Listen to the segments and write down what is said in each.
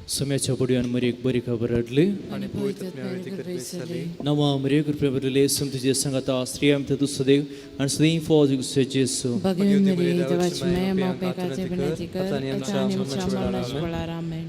सम्याच्या बुड्यान मरी एक बरी खबर हडली आणि पवित्र आत्म्यावरती कृपेसले नवा मरी कृपेवरले समतीचे संगता श्रीयम तू सदैव आणि सदैव फौज जेसु Bagaimana Maria dewaci maya mau pekate benatikar etani ucaman amen.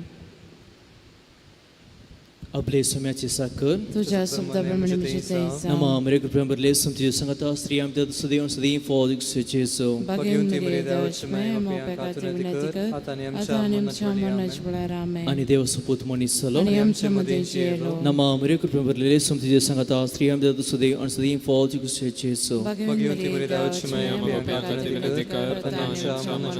आपले सम्याचे साकर तुझ्या शब्दाप्रमाणे मी जितेचा नवा मरी कृपेवरले समतीचे संगता श्रीयम तू सदैव आणि सदैव फौज जेसु Bagaimana Maria dewaci maya mau pekate benatikar etani ucaman amen. आणि देव सपूत मनी सलो आणि आमच्यामध्ये जेलो नवा मरी कृपेवरले समतीचे संगता श्रीयम तू सदैव आणि सदैव फौज जेसु Bagaimana Maria dewaci maya mau pekate benatikar etani ucaman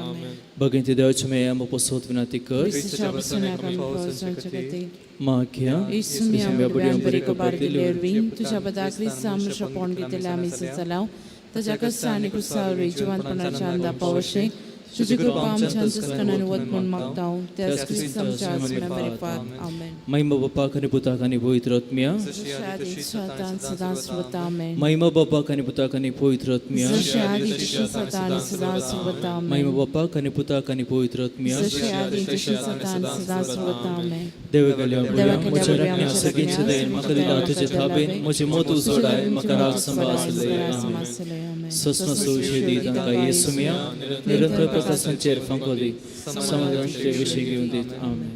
amen. बघितले देवाच्या मेया मपोसोत विनंती कर Cristuच्या वचनाकडे पोहोचण्यासाठी माख्या Iisumi ang beri kabar dilerwin, tuja badagri samr shapon gitela amisi salaw, taja kasani kusalri jiwan panarchanda pawashe, tuja kurpam chances kananuwad mon magdaw, tias Kristam chas menameripat. Amen. महिमा बाप्पा कने पुता कने पवित्र आत्म्या Zasyadi satan sadan suvat amen. महिमा बाप्पा कने पुता कने पवित्र आत्म्या Zasyadi jishin satan sadan suvat amen. महिमा बाप्पा कने पुता कने पवित्र आत्म्या Zasyadi jishin satan sadan suvat amen. देवगल्या मुचरण्या सगळीचे दैन मकदिला तुझे थाबेन मुझे मोतू जोडाय मकराक संभासले आमेन सस्न सोशेदी तंका येसुमिया निरंतर प्रकाश संचेर फंकोदी समाधानचे विषय घेऊन देत आमेन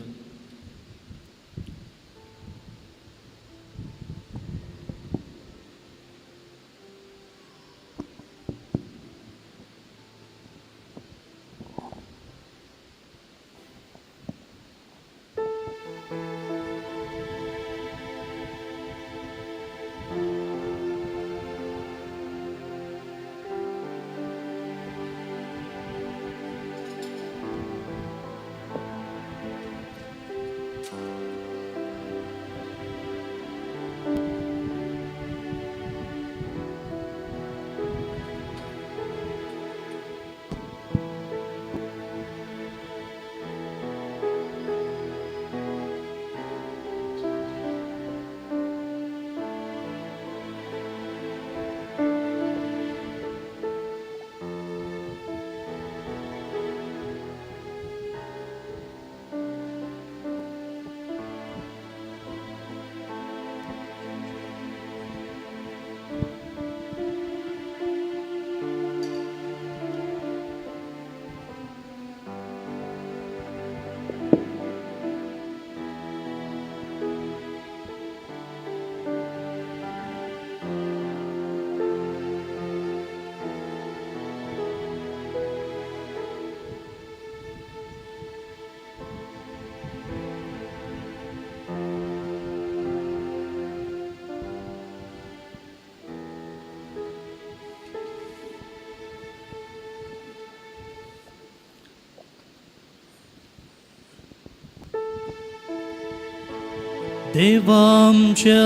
देवांच्या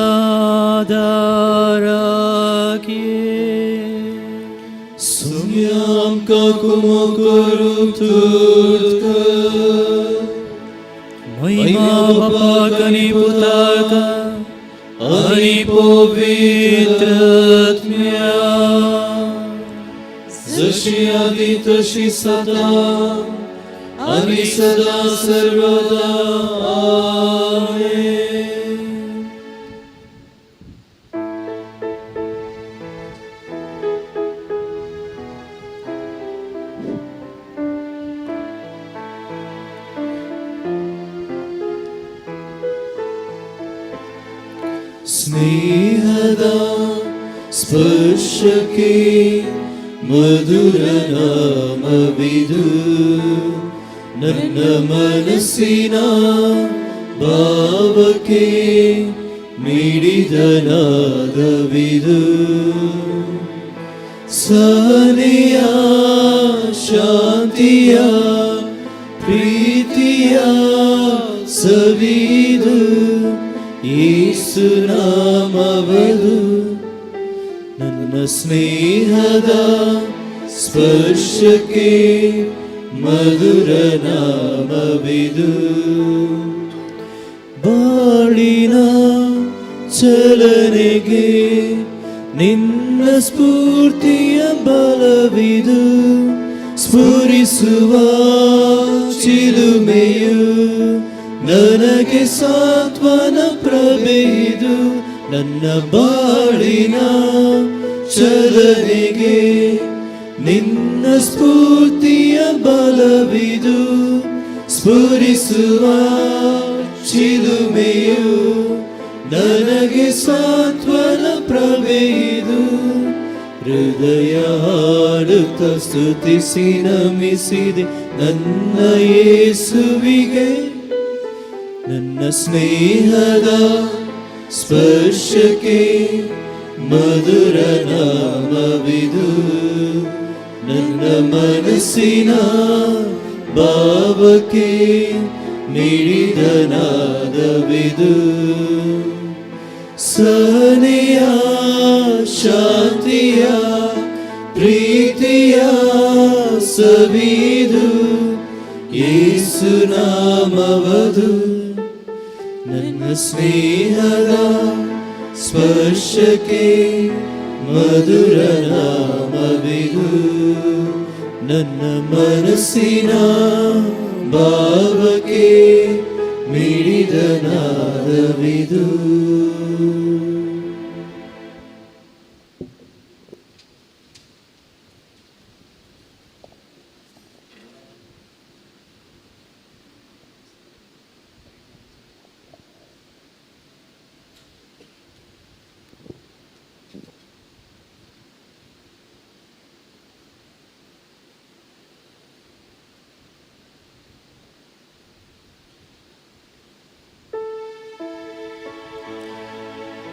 दाराकी सुम्यामका कुमकरू तुर्तक महिमा बापाकनी पुताका आणि पवित्रात्म्या जशी आदी तशी सदा आणि सदा सर्वदा आमेन ಸ್ನೇಹದ ಸ್ಪರ್ಶಕ್ಕೆ ಮಧುರ ನಾಮವಿದು ನನ್ನ ಮನಸ್ಸಿನ ಭಾವಕ್ಕೆ ಮಿಡಿದ ನಾದವಿದು ಸಹನೆಯ ಶಾಂತಿಯ ಪ್ರೀತಿಯ ಸವಿದು ಯೇಸು ನಾಮವದು ನನ್ನ ಸ್ನೇಹದ ಸ್ಪರ್ಶಕ್ಕೆ ಮಧುರ ನಾಮವಿದು ಬಾಳಿನ ಚಲನೆಗೆ ನಿನ್ನ ಸ್ಫೂರ್ತಿಯ ಬಲವಿದು ಸ್ಫುರಿಸುವ ಚಿಲುಮೆಯು ನನಗೆ ಸಾಂತ್ವನ ಪ್ರಭೆಯಿದು ನನ್ನ ಬಾಳಿನ ಚಲನೆಗೆ ನಿನ್ನ ಸ್ಫೂರ್ತಿಯ ಬಲವಿದು ಸ್ಫುರಿಸುವ ಚಿಲುಮೆಯು ನನಗೆ ಸಾಂತ್ವನ ಪ್ರಭೆಯಿದು ಹೃದಯ ಹಾಡುತ್ತ ಸ್ತುತಿಸಿ ನಮಿಸಿದೆ ನನ್ನ ಯೇಸುವಿಗೆ ನನ್ನ ಸ್ನೇಹದ ಸ್ಪರ್ಶಕ್ಕೆ ಮಧುರ ನಾಮವಿದು ನನ್ನ ಮನಸ್ಸಿನ ಭಾವಕ್ಕೆ ನೀಡಿದ ನಾದವಿದು ಸಹನೆಯ ಶಾಂತಿಯ ಪ್ರೀತಿಯ ಸವಿದು ಯೇಸು ನಾಮವದು ನನ್ನ ಸ್ನೇಹದ ಸ್ಪರ್ಶಕ್ಕೆ ಮಧುರ ನಾಮವಿದು ನನ್ನ ಮನಸ್ಸಿನ ಭಾವಕ್ಕೆ ಮಿಡಿದ ನಾದವಿದು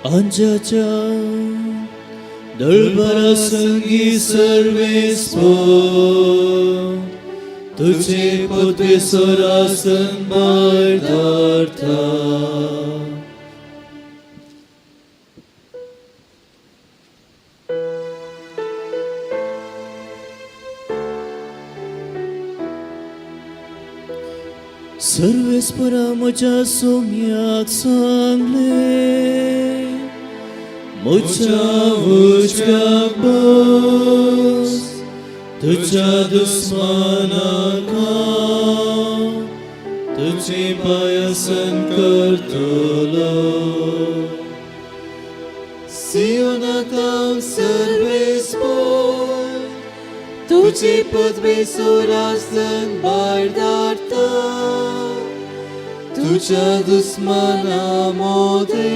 अंजाच्या दळभरा संगी सर्वेस तुझे पोते सोरासन मार्दार्था सर्वेस्परा म्हज्या सोम्याक सांगले मुझ्या उजव्याक बस तुझ्या दुस्मानाका तुझे पायासन करतलो सियोनाका सर्वेस्पर तुझे पदवी सुरासन बाळदार्था तुझ्या दुस्मानामध्ये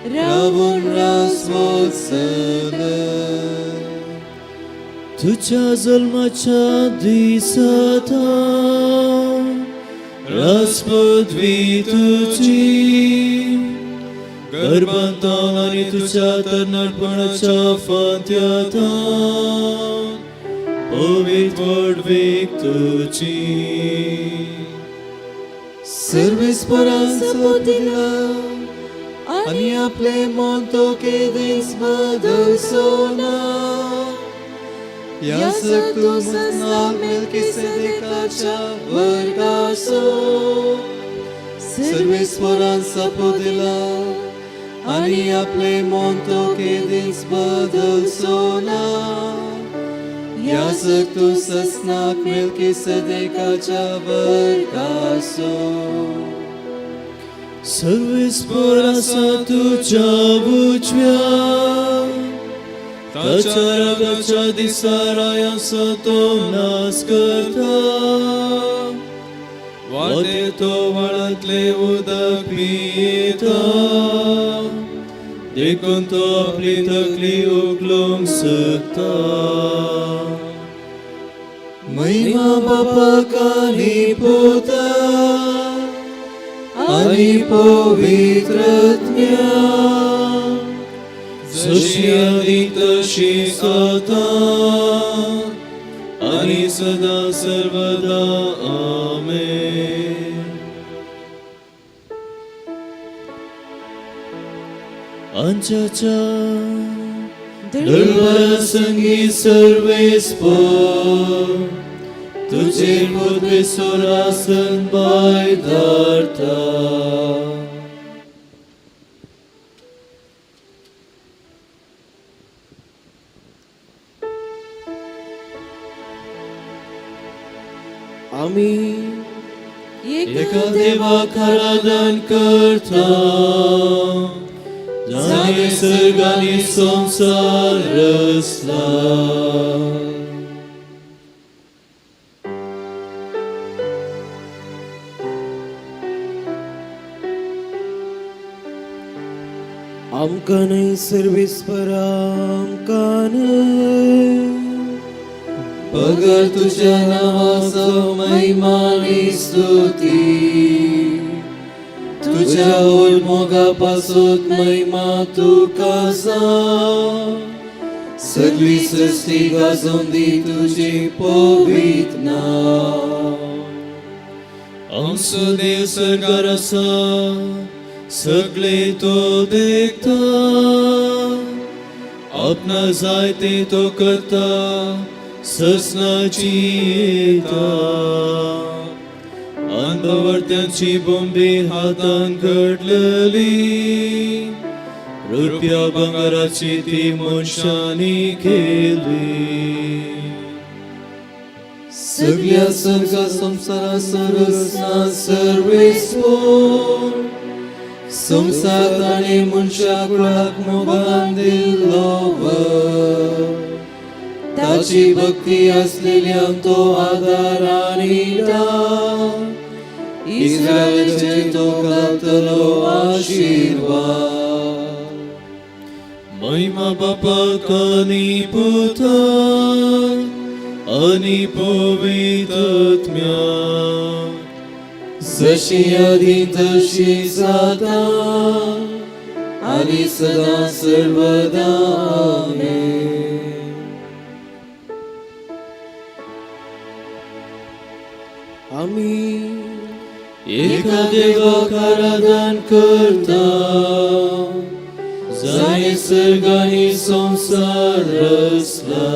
रावण रासवत्सल तुझ्या जन्माच्या दिसात राजपदवी तुझी गर्भांत आणि तुझ्या तरणाटपणाच्या फांत्यात पवित्र वडवीक तुझी सर्वेस्परांचा पोतिला आणि आपले मन तो केदीस बदलसोना या सक्तुसना मेल्किसेदेकाच्या वर्गासो सर्वेस्परांचा पोतिला आणि आपले मन तो केदीस बदलसोना या सक्तुसना मेल्किसेदेकाच्या वर्गासो सर्वेस्परासा तुझ्या उजव्या ताच्या रागाच्या दिसा रायांचा तो नाश करता वाटे तो वाळांतले उदक पियेता देखून तो आपली तकली उगलोवंक सोदता महिमा बापाक आनी पुताक आनी पवित्रत्म्या जशी आदी तशी सदा आनी सदा सर्वदा आमेन. अंचाच्या दळभरा संगी सर्वेस्पर तुझे पदवी सुरासन बाळदार्था ये एका देवा आराधन करता जाणे सर्गाने संसार रचला. आमकां न्हय सर्वेस्परा आमकां न्हय पगड तुझ्या नावाचो महिमा आणि स्तुती तुझ्या मोगापासून महिमा तुका जा. सगळी सृष्टी गाजोवन दी तुझे पवित्र नाव. आमचो देव सरकार आसा सगळे तो देखता. आपणा जाय ते तो करता ससनाची येता. अनभवर्त्यांची बोंबे हातान घडलेली रुपया भांगाराची ती मनशांनी केली. सगळ्या सर्ग संसारा सरसना सर्वेस्वर संसार ताणे मनशा कुळाक मोगान दिल्लो वर. ताची भक्ती असलेल्या तो आधार आणि इस्रायलचे तो घातलो आशीर्वाद. महिमा बापाक आणि पुत्राक आणि पवित्रात्म्याक जशी आदी तशी सदा आणि सदा सर्वदा आमेन. आमी एका देवाक आराधन करता जाणे सर्गाने संसार रचला.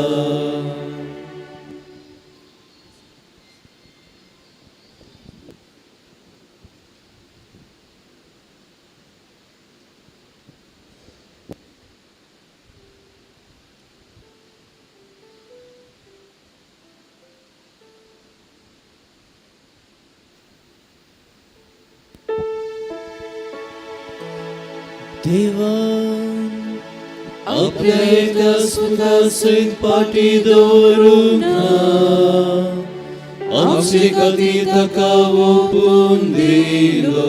देवान आपल्या एका सुखासहित पाठी दवरून आमचे कधी ताका ओपून दिलो.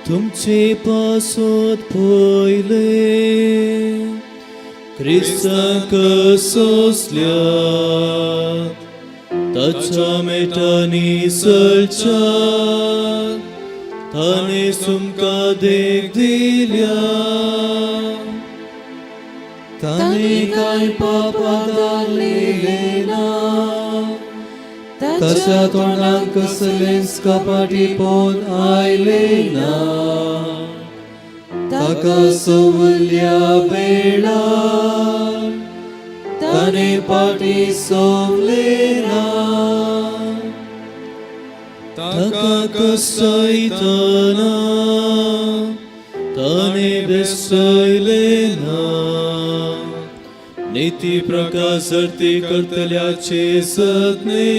तुमचे पासोत पयले क्रिस्तांक सोसल्या ताच्या मेटांनी सलच्या ताणे तुमकां देख दिल्या. ताणे कांय पापां जाल्लेले ना ताच्या तोंडान कसलेंच कपाटीपण आयले ना. ताका सवल्या वेळार ताणे पाटी सोवले ना. ताका कसयतना ताणे बेसयले ना. नीती प्रकाश सर्ती करतल्याचे सत्ने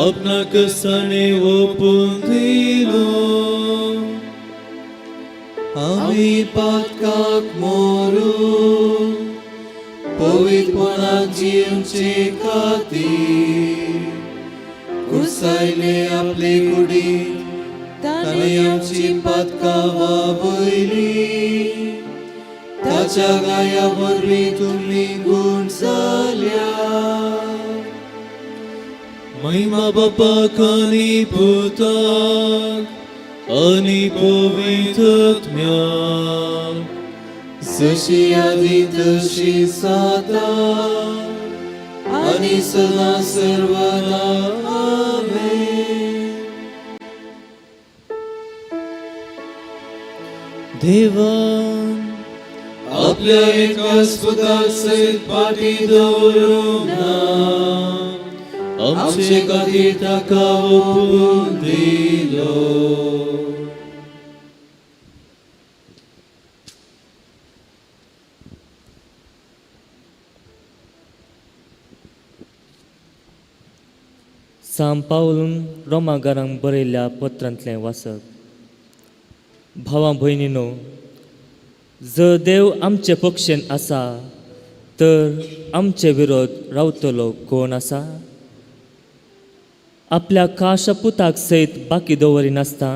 आपणाक ताणे ओपून दिलो. आमी पातकाक मोरू पवित्रपणाक जीवचे खातीर घुसायले आपले कुडींत ताणे आमची पातकां वावयली. ताच्या गाया वरवीं तुमी गुण जाल्या. महिमा बापाक आनी पुताक आणि पवित्रात्म्याक जशी आदी तशी सदा आणि सदा सर्वदा आमेन. देवान आपल्या एकाच पुत्राक सहित पाठी दवरून आमचे खातीर ताका ओपून दिलो. साम पावलून रोमागारांक बरयल्ल्या पत्रांतलें वाचप. भावां भयणीनो, जर देव आमचे पक्षेन आसा तर आमचे विरोध रावतलो कोण आसा? आपल्या काशा पुताक सयत बाकी दवरिनासता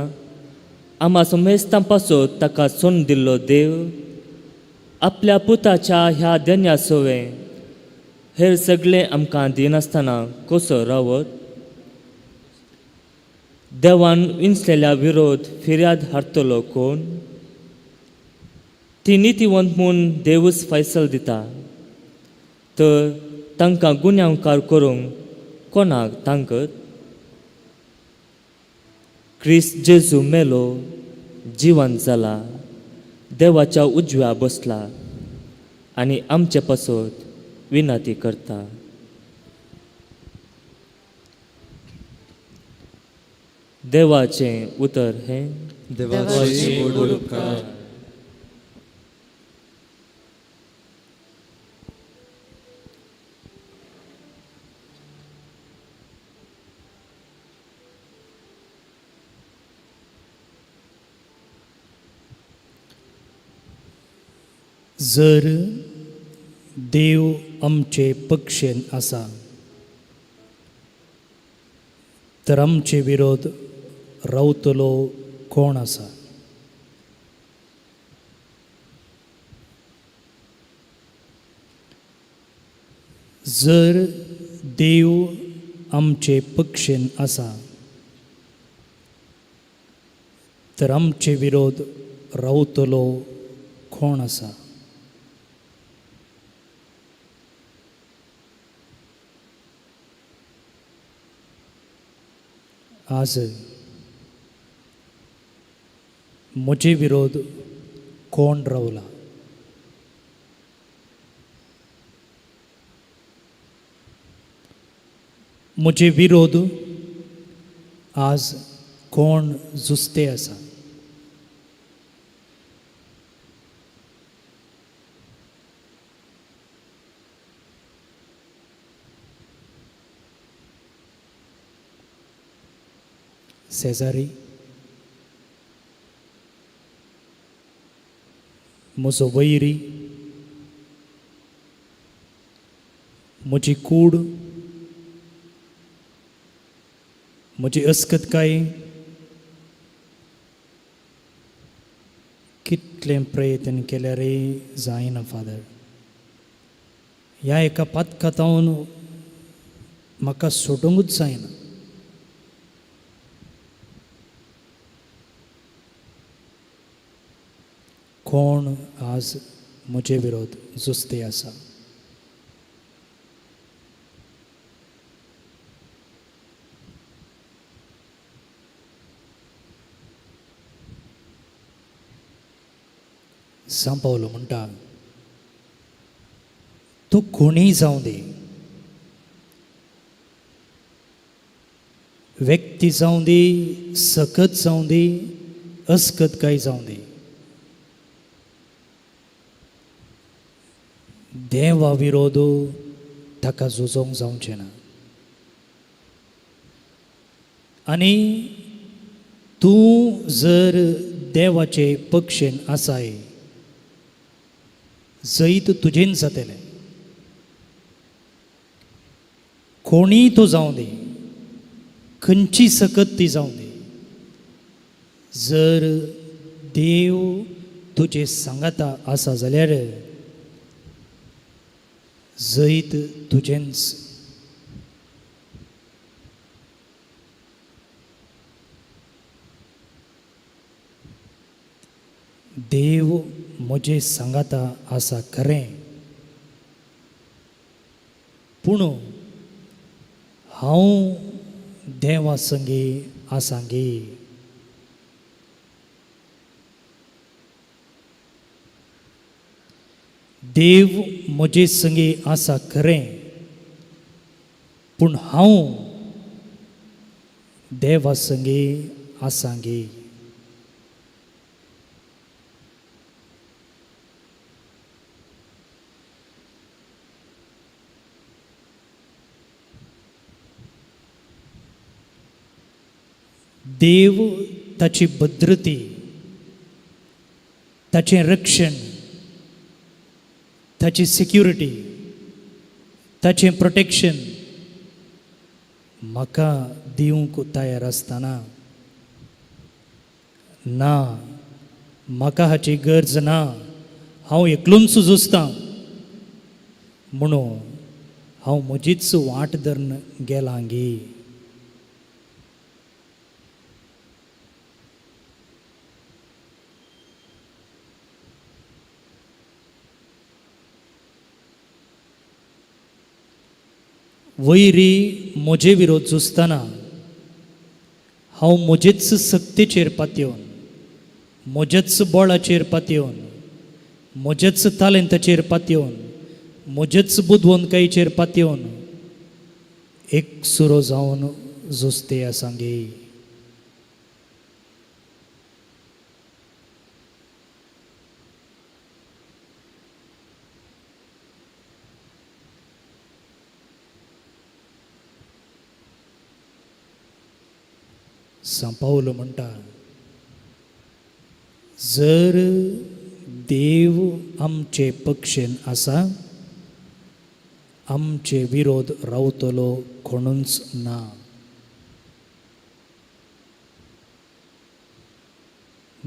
आमाचो मेस्तां पासत ताका सोडून दिल्लो देव आपल्या पुताच्या ह्या देन्या सोवे हेर सगळें आमकां दिनासतना कसो रावत? देवान विंचलेल्या विरोध फिर्याद हाडटलो कोण? ती नितीवंत म्हूण देवूच फैसल दिता, तर तांकां गुन्यांवकार करूंक कोणाक तांकत? क्रिस्त जेजू मेलो, जिवंत जाला, देवाच्या उजव्या बसला आनी आमचे पासत विनंती करता. देवाचें उतर हें. देवाचे गोड उपकार. जर देव आमचे पक्षेन आसा तर आमचे विरोध रावतलो कोण आसा? जर देव आमचे पक्षेन आसा तर आमचे विरोध रावतलो कोण आसा? आज म्हजे विरोध कोण रावला? म्हजे विरोध आज कोण जुस्ते आसा? शेजारी, म्हजो वैरी, म्हजी कूड, म्हजी अस्कतकाय, कितलें प्रयत्न केल्यारय जायना फादर. ह्या एका पातकातावन म्हाका सोडूंकूच जायना. कोण आज म्हजे विरोध जुस्ते आसा? सांपावलो म्हणटा, तूं कोणीय जावं दी, व्यक्ती जावं दी, सकत जावं दी, अस्कतकाय जावं दी, देवा विरोध ताका झुजोवंक जावचें ना. आनी तूं जर देवाचे पक्षेन आसाय जैत तुजेन जातलें. कोणीय तूं जावं दी, खंयची सकत ती जावं दी, जर देव तुजे सांगाता आसा जाल्यार जैत तुजेंच. देव म्हजे सांगाता आसा खरें, पूण हांव देवा संगी आसां गे. देव म्हजे संगी आसा खरें, पूण हांव देवा संगी आसां गे. देव ताची भद्रती, ताचें रक्षण, ताची सिक्युरिटी, ताचें प्रोटेक्शन म्हाका दिवंक तयार आसतना ना, म्हाका हाची गरज ना, हांव एकलोच झुजतां म्हणून हांव म्हजीच वाट धरून गेलां गे. वैरी म्हजे विरोध झुजतना हांव म्हजेच सक्तीचेर पातयेवन, म्हजेच बळाचेर पातयेवन, म्हजेच तालंताचेर पातयेवन, म्हजेच बुदवंतकायेचेर पातयेवन एक सुरो जावन झुजते आसां गे. सांपावलो म्हणटा, जर देव आमचे पक्षेन आसा, आमचे विरोध रावतलो कोणूच ना.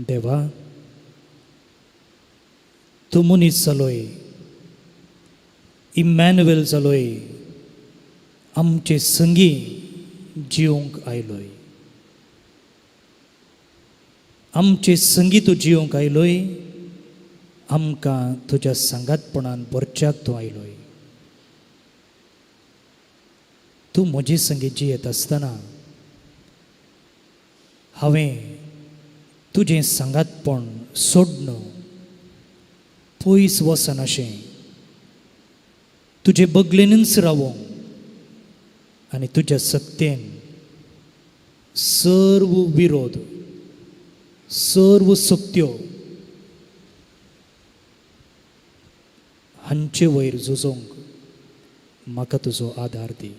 देवा, तूं मनीस जालोय, इमॅन्युएल जालोय, आमचे संगी जिवंक आयलोय. आमचे संगी तूं जिवंक आयलोय, आमकां तुज्या सांगातपणान भरच्याक तूं आयलोय. तूं म्हजे संगी जियेत आसतना हांवें तुजें सांगातपण सोडन पयस वचनाशें तुजे बगलेनूच रावोंक आनी तुज्या सक्तेन सर्व विरोध, सर्व सक्त्यो हांचे वयर झुजोंक म्हाका तुजो आदार दी.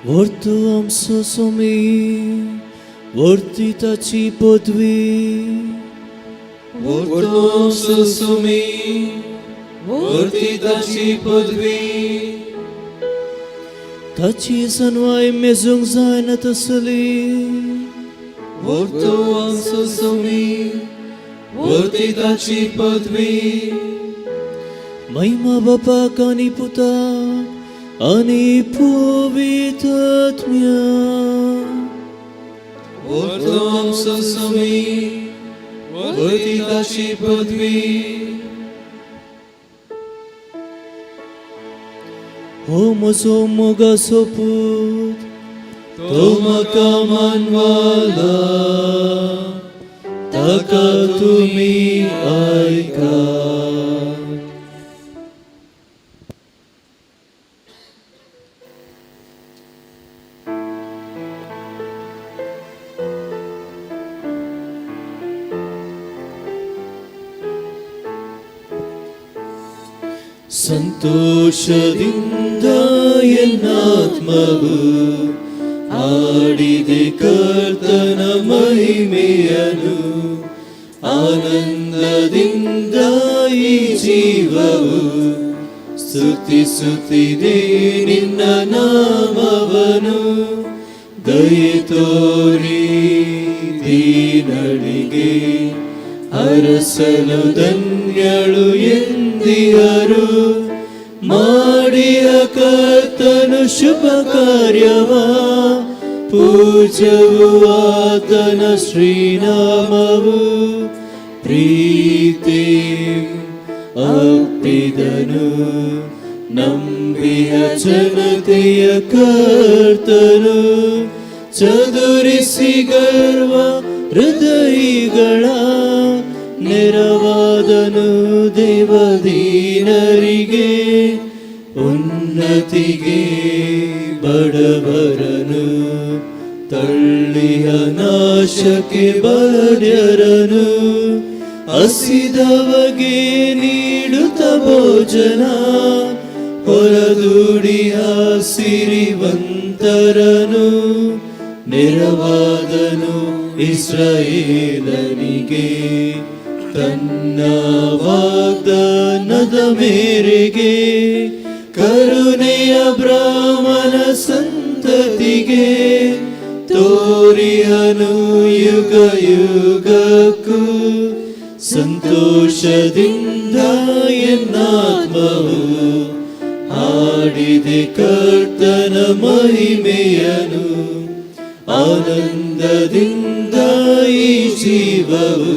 Vortu amso somi, vorti taci podvi, vortu amso somi, vorti taci podvi, taci sanwai mezung zaina tasali, vortu amso somi, vorti taci podvi, Maima Bapa Kani Puta, Ani Puvitătmia, Vortom să sumi, Vortita și pădvi, Homo moga soput, Toma kamanvala, Taka tumi aika. ಸಂತೋಷದಿಂದ ಎನ್ನಾತ್ಮವು ಆಡಿದೆ ಕರ್ತನ ಮಹಿಮೆಯನು. ಆನಂದದಿಂದ ಈ ಜೀವವು ಸ್ತುತಿಸುತ್ತಿದೆ ನಿನ್ನ ನಾಮವನು. ದಯೆ ತೋರಿ ದೀನಳಿಗೆ ಅರಸನು ಧನ್ಯಳು ಎಂದಿಯರು. ಮಾಡಿಯ ಕರ್ತನು ಶುಭ ಕಾರ್ಯವ ಪೂಜವು ಆತನ ಶ್ರೀನಾಮವು. ಪ್ರೀತಿ ಅಪ್ಪಿದನು ನಂಬಿಯ ಜನತೆಯ ಕರ್ತನು. ಚದುರಿಸಿ ಗರ್ವ ಹೃದಯಗಳ ನೆರವಾದನು ದೇವದೀನರಿಗೆ. ಉನ್ನತಿಗೆ ಬಡವರನು ತಳ್ಳಿಯ ನಾಶಕ್ಕೆ ಬಡ್ಯರನು. ಹಸಿದವಗೆ ನೀಡುತ್ತ ಭೋಜನ ಹೊರದೂಡಿಯ ಸಿರಿವಂತರನು. ನೆರವಾದನು ಇಸ್ರಾಯೇಲನಿಗೆ ತನ್ನ ವಾಗ್ದಾನದ ಮೇರೆಗೆ. ಕರುಣೆಯ ಬ್ರಾಹ್ಮಣ ಸಂತತಿಗೆ ತೋರಿಯನು ಯುಗ ಯುಗಕ್ಕೂ. ಸಂತೋಷದಿಂದ ಎನ್ನಾತ್ಮವು ಹಾಡಿದೆ ಕರ್ತನ ಮಹಿಮೆಯನು. ಆನಂದದಿಂದ ಈ ಜೀವವು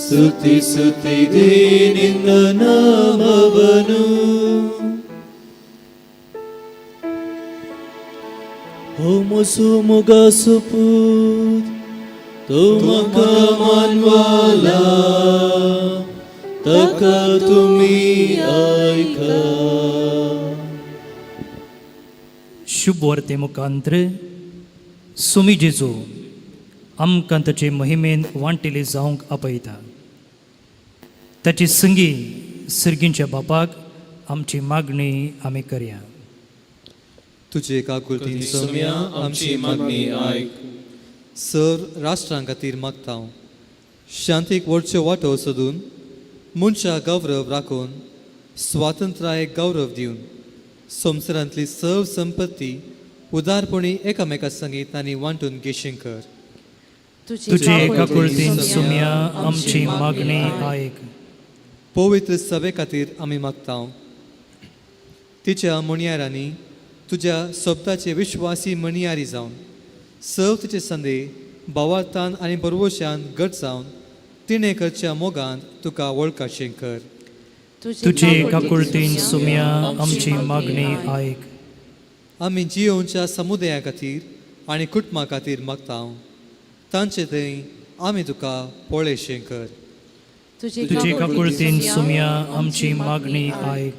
ಸ್ತುತಿಸುತ್ತಿದೆ ನಿನ್ನ ನಾಮವನು. Homo sumuga suput tumaka manwala taka tumi aika. शुभ वार्ते मुखांतर सुमी जेजू आमकां ताचे महिमेन वांटिले जावंक आपयता. ताची संगी सर्गींच्या बापाक आमची मागणी आमी करया. तुझे काकुलतीन सौम्या आमची मागणी आयक. सर राष्ट्रां खातीर मागता हांव. शांतीक वडच्यो वाटो सोदून मनशा गौरव राखून स्वातंत्र्याक गौरव दिवन संवसारांतली सर्व संपत्ती उदारपणी एकामेका संगी तांणी वांटून घेशीं कर. तुझे काकुलतीन सुम्या आमची मागणी आयक. पवित्र सभे खातीर आमी मागता हांव. तिच्या मणयारांनी तुज्या सोबताचे विश्वासी मणयारी जावन सर्व तिचे संदे भावार्थान आनी बरवशान घट जावन तिणें करच्या मोगांत तुका वळखाशें कर. तुझे काकुलतीन सुम्या आमची मागणी आयक. आमी जियोच्या समुदाया खातीर आनी कुटुंबा खातीर मागता हांव. तांचे थंय आमी तुका पळयशें कर. तुझे काकुलतीन सुम्या आमची मागणी आयक.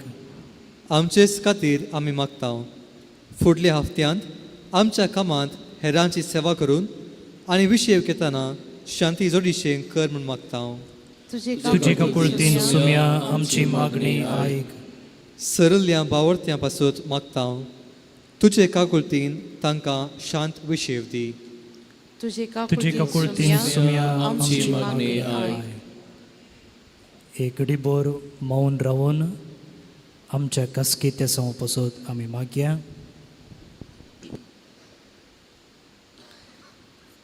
आमचेच खातीर आमी मागता हांव. फुडल्या हप्त्यांत आमच्या कामांत हेरांची सेवा करून आनी विशय घेतना शांती जोडीशें कर म्हूण मागता हांव. तुझे काकुलतीन सुम्या आमची मागणी आयक. सरल्या भावर्त्यां पासून मागता हांव. तुजे काकुलतीन तांकां शांत विशेव दी. तुझे काकुलतीन सुम्या आमची मागणी आयक. एक घडीभर मौन रावून आमच्या कास्केत्या समोर पासून आमी मागया.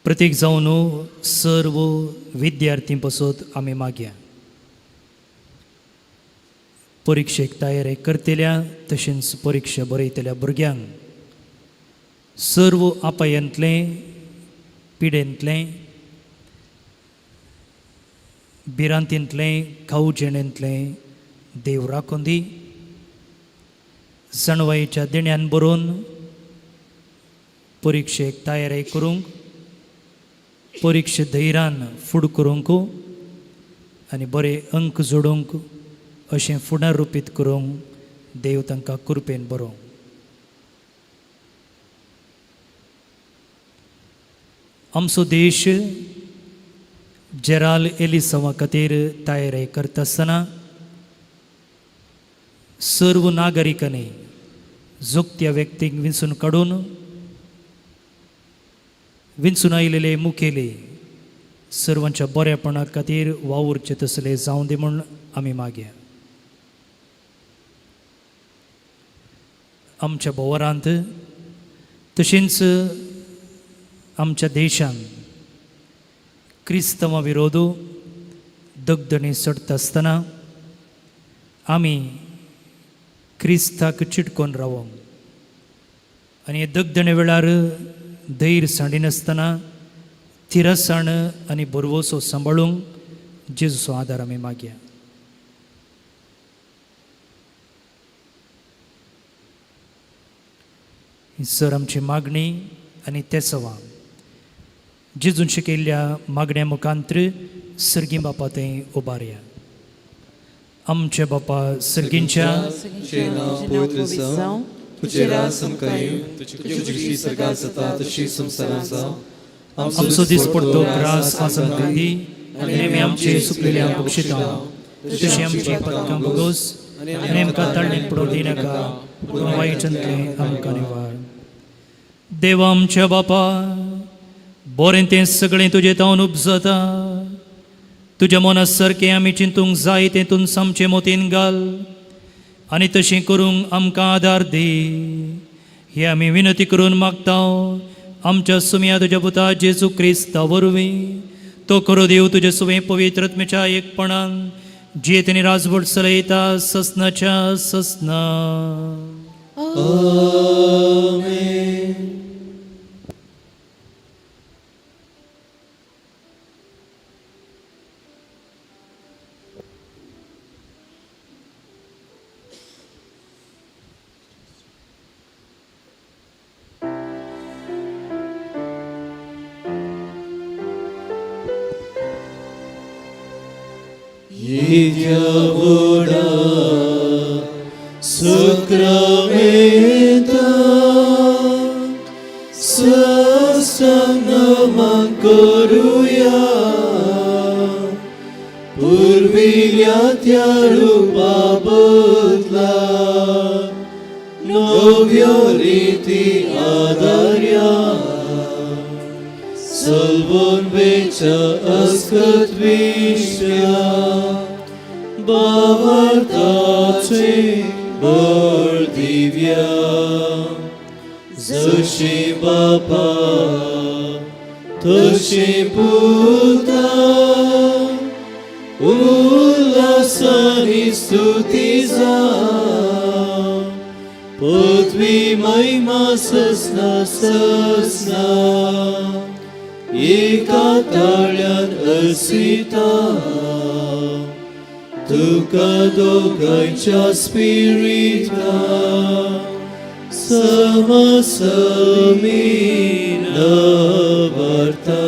प्रत्येक जावन सर्व विद्यार्थी पासून आमी मागया. परीक्षेक तयारी करतल्या तशेंच परीक्षा बरयतल्या भुरग्यांक सर्व आपायांतले पिडेंतले भिरांतींतले खाऊ जेण्यांतले देव राखून दी. सणवाईच्या दिण्यान बरोवन परीक्षेक तयारी करूंक परीक्षा धैर्यान फुड करूंक आनी बरे अंक जोडूंक अशें फुडार रुपीत करूंक देव तांकां कृपेन बरो. आमचो देश जेराल एलिसवा खातीर तयारी करता आसतना सर्व नागरिकांनी जोगत्या व्यक्तीक विंचून काडून विंचून आयलेले मुखेले सर्वांच्या बऱ्यापणा खातीर वावुरचे तसले जावं दी म्हूण आमी मागया. आमच्या भोवरांत तशेंच आमच्या देशांत क्रिस्तवां विरोध दगदणी सडटा आसतना आमी क्रिस्ताक चिटकोन रावंक आनी हे दगदणे वेळार धैर्य सांडिनासतना थिरसाण आनी बरवोसो सांबाळूंक जेजूचो आदार आमी मागया. ही सर आमची मागणी आनी तेसवां जेजून शिकयल्ल्या मागण्या मुखांत्र सर्गी बापा थंय उबारया. आमचे बापा सर्गींच्या तुझे नाव पवित्र जावं, तुझे राज समकाय येवं, तुझी सरकार जाता तशी संवसारांत जावं. आमचो दीस पडतो ग्रास वाचन कधी आनी आमी आमचे सुकलेल्यांक बक्षिता तशी आमची पदकां भोगोस आनी आमकां ताळणेक पडूं दिनाका पूण वायटांतले आमकां निवार. देवा आमच्या बापा बरें तें सगळें तुजें तावन उपजता. तुज्या मना सारकें आमी चिंतूंक जाय तेतून सामचें मोतीन घाल आनी तशें करूंक आमकां आदार दी. हे आमी विनंती करून मागता आमच्या सुमया तुज्या पुता जेजू क्रिस्ता वरवीं. तो खरो देव तुजे सुवें पवित्र आत्म्याच्या एकपणान जे तेणी राजवट चलयता ससनाच्या ससना. Idiavoda Sacramenta Sastanamang Koruya Purvilyatya Rupa Butla Novioriti Adarya Salvon Vecha Askat Vishya Bavartace Bordivya Zashi Bapa Tashi Puta Ulasani Stutiza Potvi Maima Sasna Sasna Ikatalyan Asita Tuka dogancia spirita Sama samina varta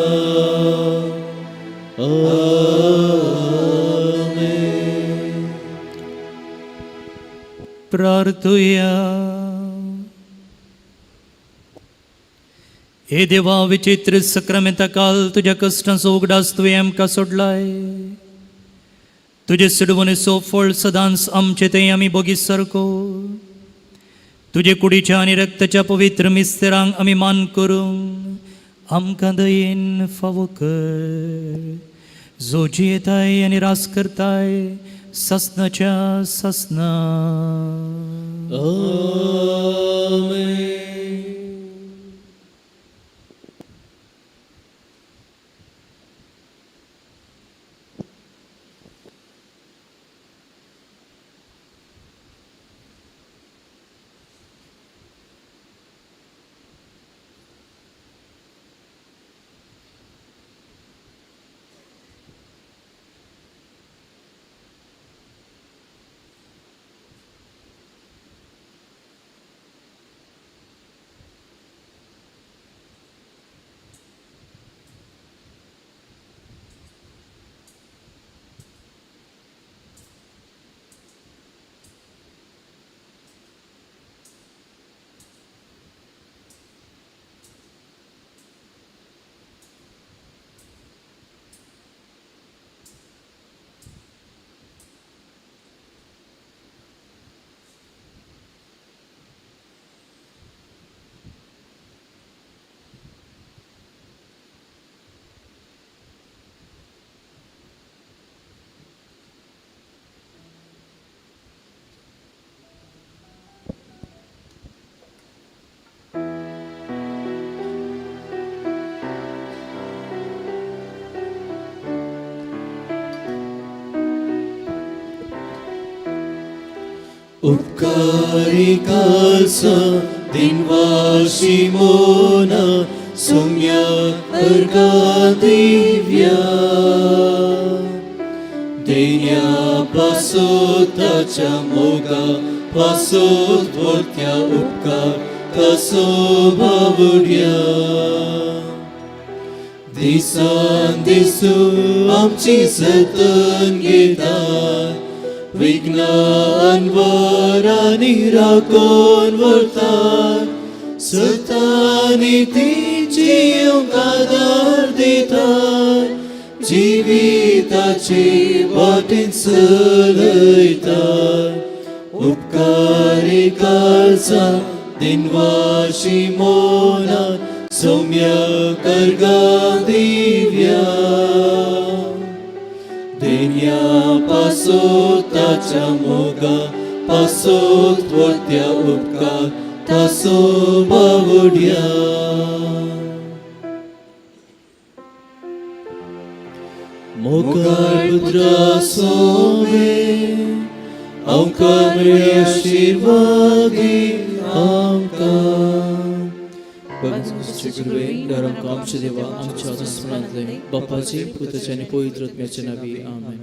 Amen. प्रार्थुया. हे देवा विचित्र सक्रमेंता काल तुझ्या कष्टांचो उगडास तुवें आमकां सोडलाय. तुझे सिडवणेचो फळ सदांच आमचे थंय आमी बोगी सारको तुझे कुडीच्या आनी रक्ताच्या पवित्र मिस्तेरांक आमी मान करूंक आमकां दयेन फावो कर. जो जियेताय आनी रास करताय ससनाच्या ससना. Amen. उपकारी कालसा दिनवाशी मोना सोम्या अर्गा दिव्या देण्या पासोत ताच्या मोगा पासोत वर्त्या उपकार कसो बावड्या दिसान दिसू आमची जतन घेतात विघ्नांवरांनी राखून व्हरतात सतांनी तिची आदार दितात जिविताचे वाटेन चलयतात उपकारी कालसा दिनवाशी मोना सौम्य कर्गा दिव्या देण्या पासोत ताच्या मोगा पासोत वर्त्या उपकार तासो बावड्या मोगाळ पुत्रा सोमे आमकां मेळ्ळी आशिर्वादी आमकां दर आमकां आमचे देवा आमच्या स्मरणांतले बापाचे पुत्राचे आनी पवित्र आत्म्याचे नांवी आमेन.